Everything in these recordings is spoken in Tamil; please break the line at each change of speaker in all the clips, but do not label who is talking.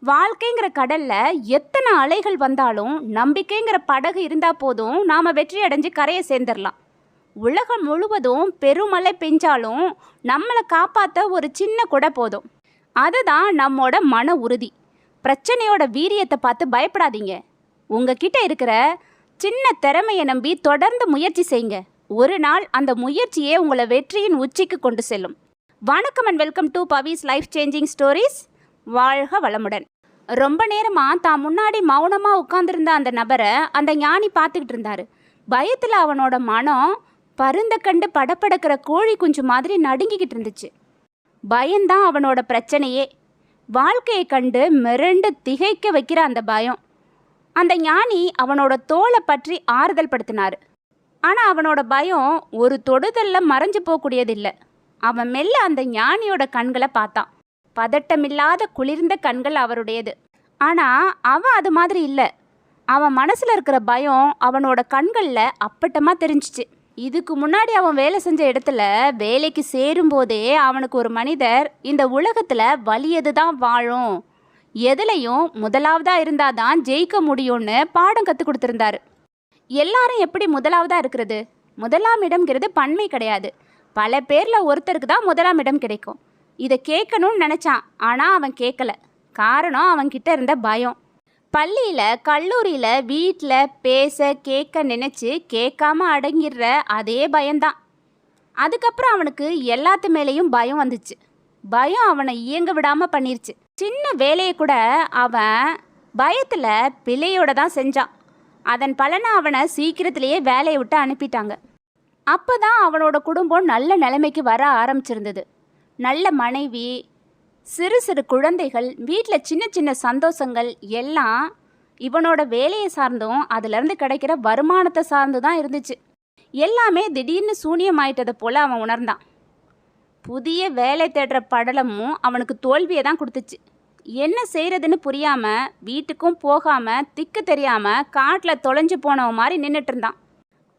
வாழ்க்கைங்கிற கடல்ல எத்தனை அலைகள் வந்தாலும் நம்பிக்கைங்கிற படகு இருந்தா போதும் நாம வெற்றி அடைஞ்சு கரையை சேர்ந்துடலாம். உலகம் முழுவதும் பெருமழை பெஞ்சாலும் நம்மளை காப்பாற்ற ஒரு சின்ன குடை போதும். அதுதான் நம்மோட மன உறுதி. பிரச்சனையோட வீரியத்தை பார்த்து பயப்படாதீங்க. உங்ககிட்ட இருக்கிற சின்ன திறமையை நம்பி தொடர்ந்து முயற்சி செய்யுங்க. ஒரு நாள் அந்த முயற்சியே உங்களை வெற்றியின் உச்சிக்கு கொண்டு செல்லும். வணக்கம் and welcome to Pavis life changing stories. வாழ்க வளமுடன். ரொம்ப நேரமாக தான் முன்னாடி மௌனமாக உட்கார்ந்துருந்த அந்த நபரை அந்த ஞானி பார்த்துக்கிட்டு இருந்தார். பயத்தில் அவனோட மனம் பருந்த கண்டு படப்படக்கிற கோழி குஞ்சு மாதிரி நடுங்கிக்கிட்டு இருந்துச்சு. பயம்தான் அவனோட பிரச்சனையே. வாழ்க்கையை கண்டு மிரண்டு திகைக்க வைக்கிற அந்த பயம். அந்த ஞானி அவனோட தோலை பற்றி ஆறுதல் படுத்தினார். ஆனால் அவனோட பயம் ஒரு தொடுதலில் மறைஞ்சு போகக்கூடியதில்லை. அவன் மெல்ல அந்த ஞானியோட கண்களை பார்த்தான். பதட்டமில்லாத குளிர்ந்த கண்கள் அவருடையது. ஆனால் அவன் அது மாதிரி இல்லை. அவன் மனசில் இருக்கிற பயம் அவனோட கண்களில் அப்பட்டமாக தெரிஞ்சிச்சு. இதுக்கு முன்னாடி அவன் வேலை செஞ்ச இடத்துல வேலைக்கு சேரும்போதே அவனுக்கு ஒரு மனிதர் இந்த உலகத்தில் வலியது தான் வாழும், எதுலையும் முதலாவதாக இருந்தால் தான் ஜெயிக்க முடியும்னு பாடம் கற்றுக் கொடுத்துருந்தாரு. எல்லாரும் எப்படி முதலாவதாக இருக்கிறது? முதலாம் இடம்ங்கிறது பன்மை கிடையாது. பல பேரில் ஒருத்தருக்கு தான் முதலாம் இடம் கிடைக்கும். இதை கேட்கணும்னு நினச்சான், ஆனால் அவன் கேட்கல. காரணம் அவன்கிட்ட இருந்த பயம். பள்ளியில், கல்லூரியில், வீட்டில் பேச கேட்க நினச்சி கேட்காம அடங்கிடுற அதே பயம்தான். அதுக்கப்புறம் அவனுக்கு எல்லாத்து மேலேயும் பயம் வந்துச்சு. பயம் அவனை இயங்க விடாமல் பண்ணிருச்சு. சின்ன வேலையை கூட அவன் பயத்தில் பிழையோட தான் செஞ்சான். அதன் பலனை அவனை சீக்கிரத்திலேயே வேலையை விட்டு அனுப்பிட்டாங்க. அப்போ தான் அவனோட குடும்பம் நல்ல நிலைமைக்கு வர ஆரம்பிச்சிருந்தது. நல்ல மனைவி, சிறு சிறு குழந்தைகள், வீட்டில் சின்ன சின்ன சந்தோஷங்கள் எல்லாம் இவனோட வேலையை சார்ந்தும் அதிலிருந்து கிடைக்கிற வருமானத்தை சார்ந்து தான் இருந்துச்சு. எல்லாமே திடீர்னு சூனியமாயிட்டதை போல் அவன் உணர்ந்தான். புதிய வேலை தேடுற படலமும் அவனுக்கு தோல்வியை தான் கொடுத்துச்சு. என்ன செய்கிறதுன்னு புரியாமல், வீட்டுக்கும் போகாமல், திக்கு தெரியாமல் காட்டில் தொலைஞ்சு போனவன் மாதிரி நின்றுட்டு இருந்தான்.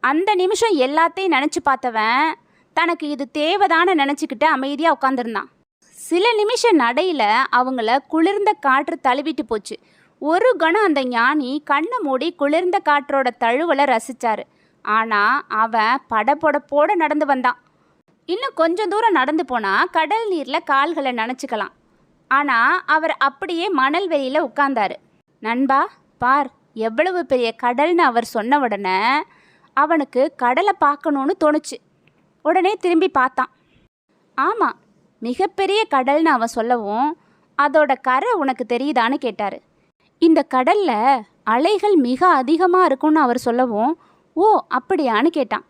அந்த நிமிஷம் எல்லாத்தையும் நினச்சி பார்த்தவன் தனக்கு இது தேவைதான நினச்சிக்கிட்டு அமைதியாக உட்காந்துருந்தான். சில நிமிஷம் நடையில் அவங்கள குளிர்ந்த காற்று தழுவிட்டு போச்சு. ஒரு கணம் அந்த ஞானி கண்ணை மூடி குளிர்ந்த காற்றோட தழுவலை ரசித்தார். ஆனால் அவன் படபடப்போடு நடந்து வந்தான். இன்னும் கொஞ்சம் தூரம் நடந்து போனால் கடல் நீரில் கால்களை நனைச்சிக்கலாம். ஆனால் அவர் அப்படியே மணல் வெளியில் உட்கார்ந்தாரு. நண்பா பார், எவ்வளவு பெரிய கடல்னு அவர் சொன்ன உடனே அவனுக்கு கடலை பார்க்கணுன்னு தோணுச்சு. உடனே திரும்பி பார்த்தான். ஆமாம், மிகப்பெரிய கடல்னு அவன் சொல்லவும், அதோட கரை உனக்கு தெரியுதான்னு கேட்டார். இந்த கடலில் அலைகள் மிக அதிகமாக இருக்கும்னு அவர் சொல்லவும், ஓ அப்படியான்னு கேட்டான்.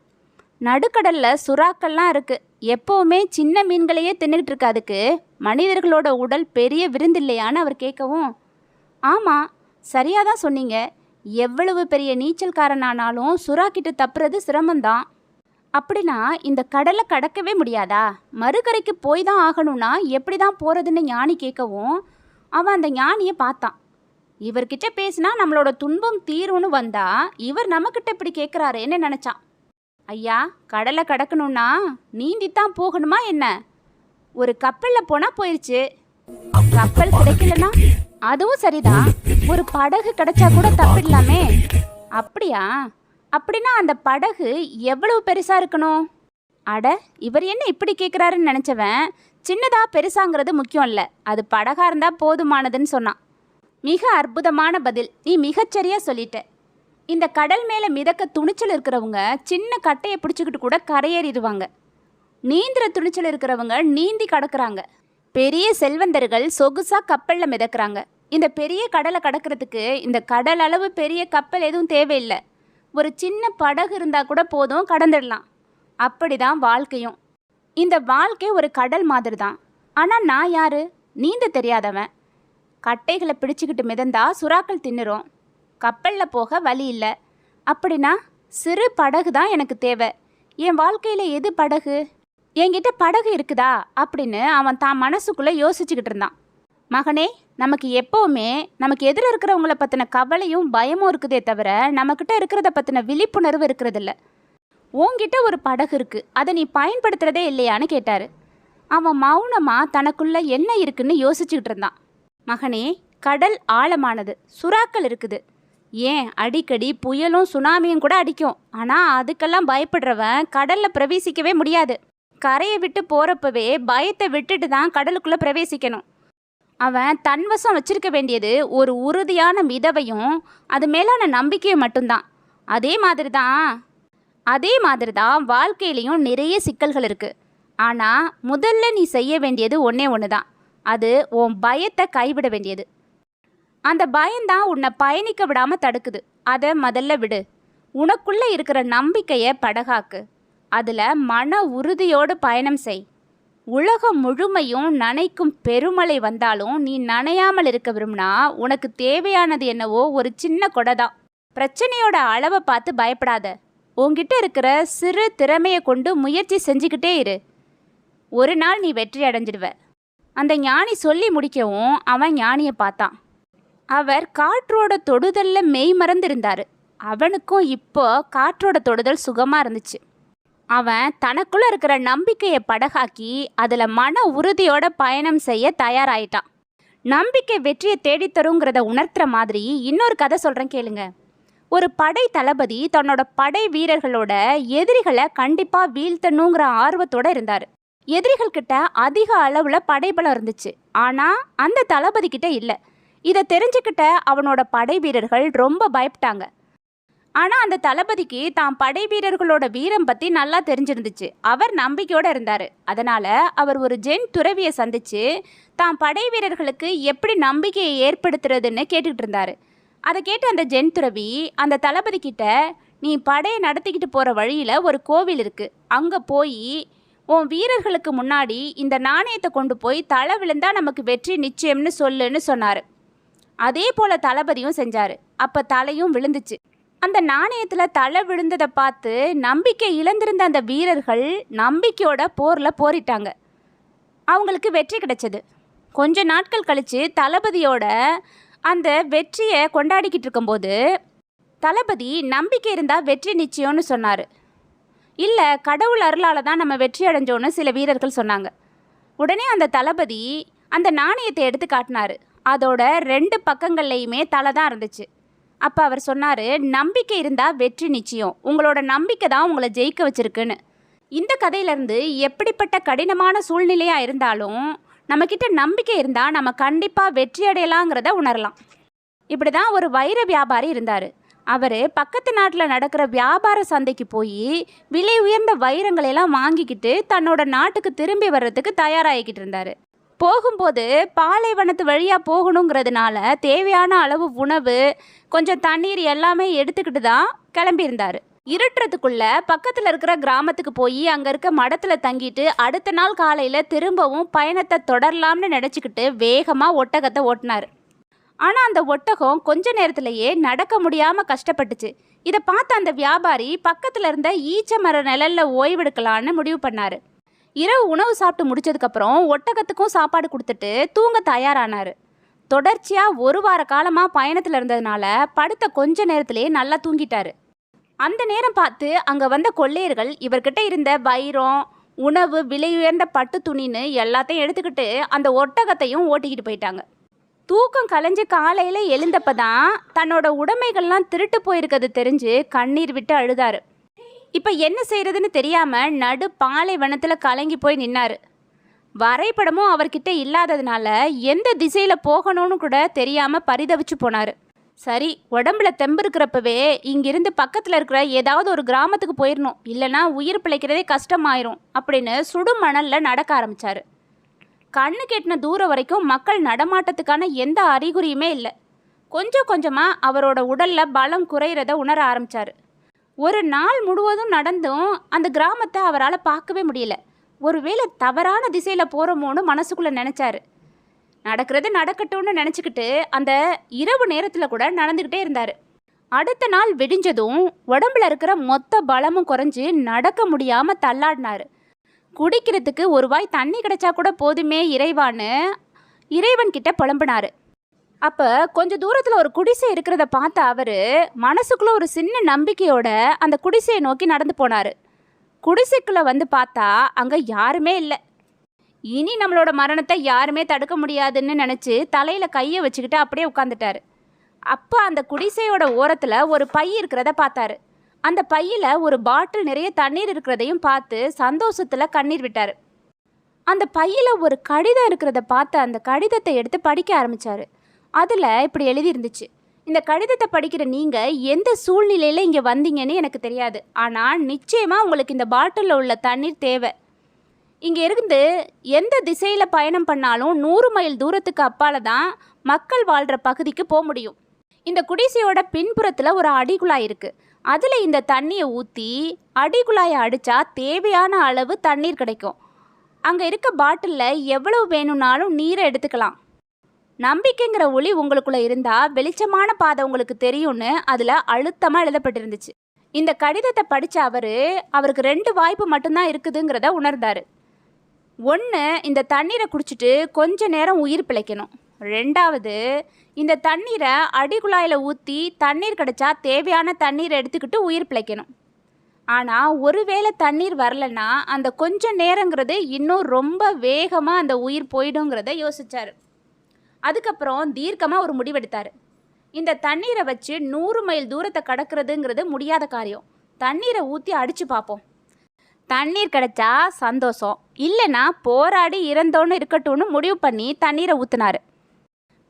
நடுக்கடலில் சுறாக்கள்லாம் இருக்குது. எப்போவுமே சின்ன மீன்களையே தின்னுக்கிட்டு இருக்கு. அதுக்கு மனிதர்களோட உடல் பெரிய விருந்தில்லையான்னு அவர் கேட்கவும், ஆமாம் சரியாக தான் சொன்னீங்க. எவ்வளவு பெரிய நீச்சல்காரனானாலும் சுறாக்கிட்ட தப்புறது சிரமந்தான். அப்படின்னா இந்த கடலை கடக்கவே முடியாதா? மறுகரைக்கு போய் தான் ஆகணும்னா எப்படி தான் போகிறதுன்னு ஞானி கேட்கவும், அவன் அந்த ஞானியை பார்த்தான். இவர்கிட்ட பேசினா நம்மளோட துன்பம் தீரும்னு வந்தா இவர் நம்மக்கிட்ட இப்படி கேட்குறாருன்னு நினச்சான். ஐயா, கடலை கடக்கணும்னா நீந்தித்தான் போகணுமா என்ன? ஒரு கப்பலில் போனால் போயிடுச்சு. கப்பல் கிடைக்கலனா அதுவும் சரிதான். ஒரு படகு கிடைச்சா கூட தப்பிடலாமே. அப்படியா? அப்படின்னா அந்த படகு எவ்வளவு பெருசாக இருக்கணும்? அட, இவர் என்ன இப்படி கேட்குறாருன்னு நினச்சவன், சின்னதாக பெருசாங்கிறது முக்கியம் இல்லை, அது படகாக இருந்தால் போதுமானதுன்னு சொன்னான். மிக அற்புதமான பதில். நீ மிகச்சரியாக சொல்லிட்ட. இந்த கடல் மேலே மிதக்க துணிச்சல் இருக்கிறவங்க சின்ன கட்டையை பிடிச்சிக்கிட்டு கூட கரையேறிடுவாங்க. நீந்திர துணிச்சல் இருக்கிறவங்க நீந்தி கடக்குறாங்க. பெரிய செல்வந்தர்கள் சொகுசாக கப்பலில் மிதக்கிறாங்க. இந்த பெரிய கடலை கடக்கிறதுக்கு இந்த கடல் அளவு பெரிய கப்பல் எதுவும் தேவையில்லை. ஒரு சின்ன படகு இருந்தால் கூட போதும், கடந்துடலாம். அப்படி தான் வாழ்க்கையும். இந்த வாழ்க்கை ஒரு கடல் மாதிரி தான். ஆனால் நான் யார்? நீந்த தெரியாதவன். கட்டைகளை பிடிச்சிக்கிட்டு மிதந்தா சுறாக்கள் தின்னுரும். கப்பலில் போக வழி இல்லை. அப்படின்னா சிறு படகு தான் எனக்கு தேவை. என் வாழ்க்கையில் எது படகு? என்கிட்ட படகு இருக்குதா அப்படின்னு அவன் தான் மனசுக்குள்ளே யோசிச்சுக்கிட்டு இருந்தான். மகனே, நமக்கு எப்போவுமே நமக்கு எதிர இருக்கிறவங்கள பற்றின கவலையும் பயமும் இருக்குதே தவிர நம்மக்கிட்ட இருக்கிறத பற்றின விழிப்புணர்வு இருக்கிறதில்ல. உன்கிட்ட ஒரு படகு இருக்குது, அதை நீ பயன்படுத்துகிறதே இல்லையான்னு கேட்டார். அவன் மௌனமாக தனக்குள்ளே என்ன இருக்குன்னு யோசிச்சுக்கிட்டு இருந்தான். மகனே, கடல் ஆழமானது, சுறாக்கள் இருக்குது. ஏன் அடிக்கடி புயலும் சுனாமியும் கூட அடிக்கும். ஆனால் அதுக்கெல்லாம் பயப்படுறவன் கடலில் பிரவேசிக்கவே முடியாது. கரையை விட்டு போகிறப்பவே பயத்தை விட்டுட்டு தான் கடலுக்குள்ளே பிரவேசிக்கணும். அவன் தன்வசம் வச்சிருக்க வேண்டியது ஒரு உறுதியான மிதவையும் அது மேலான நம்பிக்கையும் மட்டும்தான். அதே மாதிரி தான் வாழ்க்கையிலையும் நிறைய சிக்கல்கள் இருக்குது. ஆனால் முதல்ல நீ செய்ய வேண்டியது ஒன்று தான். அது உன் பயத்தை கைவிட வேண்டியது. அந்த பயம்தான் உன்னை பயணிக்க விடாமல் தடுக்குது. அதை முதல்ல விடு. உனக்குள்ளே இருக்கிற நம்பிக்கையை படகாக்கு. அதில் மன உறுதியோடு பயணம் செய். உலகம் முழுமையும் நனைக்கும் பெருமழை வந்தாலும் நீ நனையாமல் இருக்க விரும்பினா உனக்கு தேவையானது என்னவோ ஒரு சின்ன கொடை தான். பிரச்சனையோட அளவை பார்த்து பயப்படாத. உன்கிட்ட இருக்கிற சிறு திறமையை கொண்டு முயற்சி செஞ்சுக்கிட்டே இரு. ஒரு நாள் நீ வெற்றி அடைஞ்சிடுவ. அந்த ஞானி சொல்லி முடிக்கவும் அவன் ஞானியை பார்த்தான். அவர் காற்றோட தொடுதலில் மெய் மறந்திருந்தார். அவனுக்கும் இப்போ காற்றோட தொடுதல் சுகமாக இருந்துச்சு. அவன் தனக்குள்ளே இருக்கிற நம்பிக்கையை படகாக்கி அதில் மன உறுதியோட பயணம் செய்ய தயாராயிட்டான். நம்பிக்கை வெற்றியை தேடித்தருங்கிறத உணர்த்துற மாதிரி இன்னொரு கதை சொல்கிறேன் கேளுங்க. ஒரு படை தளபதி தன்னோட படை வீரர்களோட எதிரிகளை கண்டிப்பாக வீழ்த்தணுங்கிற ஆர்வத்தோடு இருந்தார். எதிரிகள்கிட்ட அதிக அளவில் படைபலம் இருந்துச்சு. ஆனால் அந்த தளபதி கிட்ட இல்லை. இதை தெரிஞ்சுக்கிட்ட அவனோட படை வீரர்கள் ரொம்ப பயப்பட்டாங்க. ஆனால் அந்த தளபதிக்கு தான் படை வீரர்களோட வீரம் பற்றி நல்லா தெரிஞ்சிருந்துச்சு. அவர் நம்பிக்கையோடு இருந்தார். அதனால் அவர் ஒரு ஜென் துறவியை சந்தித்து தான் படை வீரர்களுக்கு எப்படி நம்பிக்கையை ஏற்படுத்துறதுன்னு கேட்டுக்கிட்டு இருந்தார். அதை கேட்டு அந்த ஜென் துறவி அந்த தளபதி கிட்ட, நீ படையை நடத்திக்கிட்டு போகிற வழியில் ஒரு கோவில் இருக்குது, அங்கே போய் உன் வீரர்களுக்கு முன்னாடி இந்த நாணயத்தை கொண்டு போய் தலை விழுந்தா நமக்கு வெற்றி நிச்சயம்னு சொல்லுன்னு சொன்னார். அதே போல் தளபதியும் செஞ்சார். அப்போ தலையும் விழுந்துச்சு. அந்த நாணயத்தில் தலை விழுந்ததை பார்த்து நம்பிக்கை இழந்திருந்த அந்த வீரர்கள் நம்பிக்கையோட போரில் போரிட்டாங்க. அவங்களுக்கு வெற்றி கிடைச்சது. கொஞ்ச நாட்கள் கழித்து தளபதியோட அந்த வெற்றியை கொண்டாடிக்கிட்டு இருக்கும்போது தளபதி நம்பிக்கை இருந்தால் வெற்றி நிச்சயம்னு சொன்னார். இல்லை, கடவுள் அருளால் தான் நம்ம வெற்றி அடைஞ்சோன்னு சில வீரர்கள் சொன்னாங்க. உடனே அந்த தளபதி அந்த நாணயத்தை எடுத்து காட்டினார். அதோட 2 பக்கங்கள்லையுமே தலை தான் இருந்துச்சு. அப்போ அவர் சொன்னார், நம்பிக்கை இருந்தால் வெற்றி நிச்சயம், உங்களோட நம்பிக்கை தான் உங்களை ஜெயிக்க வச்சிருக்குன்னு. இந்த கதையிலேருந்து எப்படிப்பட்ட கடினமான சூழ்நிலையாக இருந்தாலும் நம்மக்கிட்ட நம்பிக்கை இருந்தால் நம்ம கண்டிப்பாக வெற்றி அடையலாங்கிறத உணரலாம். இப்படி தான் ஒரு வைர வியாபாரி இருந்தார். அவர் பக்கத்து நாட்டில் நடக்கிற வியாபார சந்தைக்கு போய் விலை உயர்ந்த வைரங்களெல்லாம் வாங்கிக்கிட்டு தன்னோட நாட்டுக்கு திரும்பி வர்றதுக்கு தயாராகிக்கிட்டு இருந்தார். போகும்போது பாலைவனத்து வழியாக போகணுங்கிறதுனால தேவையான அளவு உணவு, கொஞ்சம் தண்ணீர் எல்லாமே எடுத்துக்கிட்டு தான் கிளம்பியிருந்தார். இருட்டுறதுக்குள்ள பக்கத்தில் இருக்கிற கிராமத்துக்கு போய் அங்கே இருக்க மடத்தில் தங்கிட்டு அடுத்த நாள் காலையில் திரும்பவும் பயணத்தை தொடரலாம்னு நினச்சிக்கிட்டு வேகமாக ஒட்டகத்தை ஓட்டினார். ஆனால் அந்த ஒட்டகம் கொஞ்ச நேரத்திலேயே நடக்க முடியாமல் கஷ்டப்பட்டுச்சு. இதை பார்த்த அந்த வியாபாரி பக்கத்தில் இருந்த ஈச்ச மர நிழலில் ஓய்வெடுக்கலான்னு முடிவு பண்ணார். இரவு உணவு சாப்பிட்டு முடிச்சதுக்கப்புறம் ஒட்டகத்துக்கும் சாப்பாடு கொடுத்துட்டு தூங்க தயாரானார். தொடர்ச்சியாக 1 வார காலமாக பயணத்தில் இருந்ததுனால படுத்த கொஞ்ச நேரத்திலே நல்லா தூங்கிட்டார். அந்த நேரம் பார்த்து அங்கே வந்த கொள்ளையர்கள் இவர்கிட்ட இருந்த வைரம், உணவு, விலை உயர்ந்த பட்டு துணின்னு எல்லாத்தையும் எடுத்துக்கிட்டு அந்த ஒட்டகத்தையும் ஓட்டிக்கிட்டு போயிட்டாங்க. தூக்கம் கலைஞ்சு காலையில் எழுந்தப்போ தான் தன்னோட உடைமைகள்லாம் திருட்டு போயிருக்கிறது தெரிஞ்சு கண்ணீர் விட்டு அழுதாரு. இப்போ என்ன செய்கிறதுன்னு தெரியாமல் நடு பாலைவனத்தில் கலங்கி போய் நின்னார். வரைபடமும் அவர்கிட்ட இல்லாததுனால எந்த திசையில் போகணும்னு கூட தெரியாமல் பரிதவிச்சு போனார். சரி, உடம்புல தெம்பு இருக்கிறப்பவே இங்கிருந்து பக்கத்தில் இருக்கிற ஏதாவது ஒரு கிராமத்துக்கு போயிடணும், இல்லைனா உயிர் பிழைக்கிறதே கஷ்டமாயிரும் அப்படின்னு சுடு மணலில் நடக்க ஆரம்பித்தார். கண்ணு கெட்டின தூரம் வரைக்கும் மக்கள் நடமாட்டத்துக்கான எந்த அறிகுறியுமே இல்லை. கொஞ்சம் கொஞ்சமாக அவரோட உடலில் பலம் குறையிறத உணர ஆரம்பித்தார். ஒரு நாள் முழுவதும் நடந்தும் அந்த கிராமத்தை அவரால் பார்க்கவே முடியல. ஒருவேளை தவறான திசையில் போகிறோமோன்னு மனசுக்குள்ளே நினச்சாரு. நடக்கிறது நடக்கட்டும்னு நினச்சிக்கிட்டு அந்த இரவு நேரத்தில் கூட நடந்துக்கிட்டே இருந்தார். அடுத்த நாள் விடிஞ்சதும் உடம்புல இருக்கிற மொத்த பலமும் குறைஞ்சி நடக்க முடியாமல் தள்ளாடினார். குடிக்கிறதுக்கு ஒரு வாய் தண்ணி கிடைச்சா கூட போதுமே இறைவான்னு இறைவன்கிட்ட புலம்பினார். அப்போ கொஞ்சம் தூரத்தில் ஒரு குடிசை இருக்கிறத பார்த்த அவர் மனசுக்குள்ளே ஒரு சின்ன நம்பிக்கையோட அந்த குடிசையை நோக்கி நடந்து போனார். குடிசைக்குள்ளே வந்து பார்த்தா அங்கே யாருமே இல்லை. இனி நம்மளோட மரணத்தை யாருமே தடுக்க முடியாதுன்னு நினச்சி தலையில் கையை வச்சுக்கிட்டு அப்படியே உட்காந்துட்டாரு. அப்போ அந்த குடிசையோட ஓரத்தில் ஒரு பை இருக்கிறத பார்த்தாரு. அந்த பையில் ஒரு பாட்டில் நிறைய தண்ணீர் இருக்கிறதையும் பார்த்து சந்தோஷத்தில் கண்ணீர் விட்டார். அந்த பையில் ஒரு கடிதம் இருக்கிறத பார்த்து அந்த கடிதத்தை எடுத்து படிக்க ஆரம்பித்தார். அதில் இப்படி எழுதியிருந்துச்சு: இந்த கடிதத்தை படிக்கிற நீங்கள் எந்த சூழ்நிலையில் இங்கே வந்தீங்கன்னு எனக்கு தெரியாது, ஆனால் நிச்சயமாக உங்களுக்கு இந்த பாட்டிலில் உள்ள தண்ணீர் தேவை. இங்கே இருந்து எந்த திசையில் பயணம் பண்ணாலும் 100 மைல் தூரத்துக்கு அப்பால் தான் மக்கள் வாழ்கிற பகுதிக்கு போக முடியும். இந்த குடிசையோட பின்புறத்தில் ஒரு அடிக்குழாய் இருக்குது. அதில் இந்த தண்ணியை ஊற்றி அடிக்குழாயை அடித்தா தேவையான அளவு தண்ணீர் கிடைக்கும். அங்கே இருக்க பாட்டிலில் எவ்வளவு வேணும்னாலும் நீரை எடுத்துக்கலாம். நம்பிக்கைங்கிற ஒளி உங்களுக்குள்ளே இருந்தால் வெளிச்சமான பாதை உங்களுக்கு தெரியும்னு அதில் அழுத்தமாக எழுதப்பட்டிருந்துச்சு. இந்த கடிதத்தை படித்த அவருக்கு 2 வாய்ப்பு மட்டும்தான் இருக்குதுங்கிறத உணர்ந்தார். ஒன்று, இந்த தண்ணீரை குடிச்சிட்டு கொஞ்ச நேரம் உயிர் பிழைக்கணும். 2வது, இந்த தண்ணீரை அடிக்குழாயில் ஊற்றி தண்ணீர் கிடைச்சா தேவையான தண்ணீரை எடுத்துக்கிட்டு உயிர் பிழைக்கணும். ஆனால் ஒருவேளை தண்ணீர் வரலைன்னா அந்த கொஞ்சம் நேரங்கிறது இன்னும் ரொம்ப வேகமாக அந்த உயிர் போயிடுங்கிறத யோசித்தார். அதுக்கப்புறம் தீர்க்கமாக ஒரு முடிவெடுத்தார். இந்த தண்ணீரை வச்சு 100 மைல் தூரத்தை கடக்கிறதுங்கிறது முடியாத காரியம். தண்ணீரை ஊற்றி அடித்து பார்ப்போம். தண்ணீர் கிடைச்சா சந்தோஷம், இல்லைன்னா போராடி இறந்தோன்னு இருக்கட்டும்னு முடிவு பண்ணி தண்ணீரை ஊற்றினார்.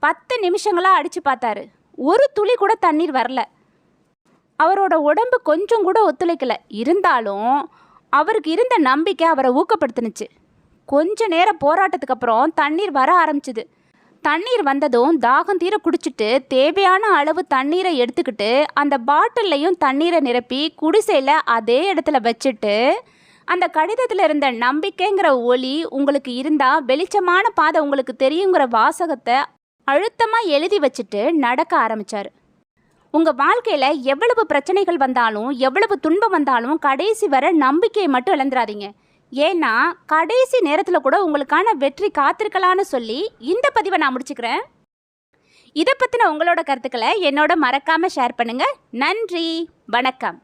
10 நிமிஷங்களாக அடித்து பார்த்தாரு. ஒரு துளி கூட தண்ணீர் வரல. அவரோட உடம்பு கொஞ்சம் கூட ஒத்துழைக்கலை. இருந்தாலும் அவருக்கு இருந்த நம்பிக்கை அவரை ஊக்கப்படுத்துனுச்சு. கொஞ்ச நேரம் போராட்டத்துக்கு அப்புறம் தண்ணீர் வர ஆரம்பிச்சுது. தண்ணீர் வந்ததும் தாகம் தீர குடிச்சிட்டு தேவையான அளவு தண்ணீரை எடுத்துக்கிட்டு அந்த பாட்டில்லையும் தண்ணீரை நிரப்பி குடிசையில் அதே இடத்துல வச்சுட்டு அந்த கடிதத்தில் இருந்த நம்பிக்கைங்கிற ஒளி உங்களுக்கு இருந்தால் வெளிச்சமான பாதை உங்களுக்கு தெரியுங்கிற வாசகத்தை அழுத்தமாக எழுதி வச்சுட்டு நடக்க ஆரம்பித்தார். உங்கள் வாழ்க்கையில் எவ்வளவு பிரச்சனைகள் வந்தாலும் எவ்வளவு துன்பம் வந்தாலும் கடைசி வர நம்பிக்கையை மட்டும் இழந்துடாதீங்க. ஏன்னா கடைசி நேரத்தில் கூட உங்களுக்கான வெற்றி காத்திருக்கலான்னு சொல்லி இந்த பதிவை நான் முடிச்சுக்கிறேன். இதை பற்றின உங்களோட கருத்துக்களை என்னோட மறக்காமல் ஷேர் பண்ணுங்கள். நன்றி, வணக்கம்.